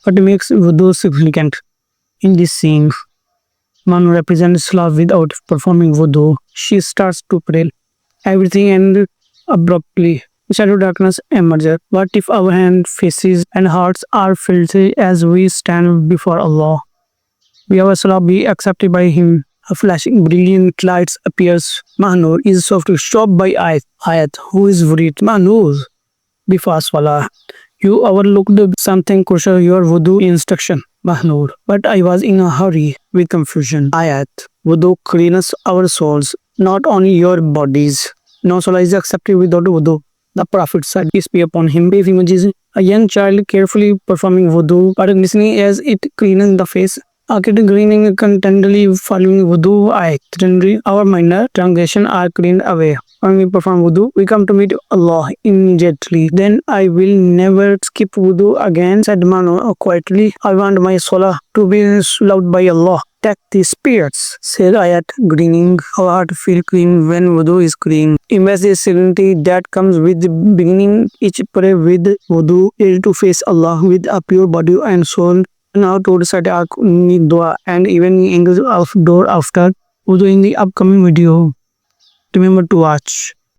What makes wudu significant? In this scene, Mahnoor represents Islah without performing wudu. She starts to pray. Everything ends abruptly. Shadow darkness emerges. What if our hands, faces, and hearts are filthy as we stand before Allah? Will our salah be accepted by Him? A flashing brilliant lights appears. Mahnoor is softly stopped by Ayyat, who is worried. Mahnoor, be fast, Wala. You overlooked something crucial, your wudu instruction. Mahnoor, but I was in a hurry with confusion. Ayyat, wudu cleans our souls, not only your bodies. No salah is accepted without wudu. The Prophet said, peace be upon him. If images a young child carefully performing wudu, but listening as it cleans the face. A kid grinning contentedly following wudu ayat. Our minor transgressions are cleaned away. When we perform wudu, we come to meet Allah immediately. Then I will never skip wudu again, said Mahnoor quietly. I want my salah to be loved by Allah. Take the spirits, said Ayyat, grinning. Our heart feel clean when wudu is clean. Imagine the serenity that comes with beginning each prayer with wudu, ready to face Allah with a pure body and soul. Now to recite our dua and even angles of door after wudu in the upcoming video. Remember to watch.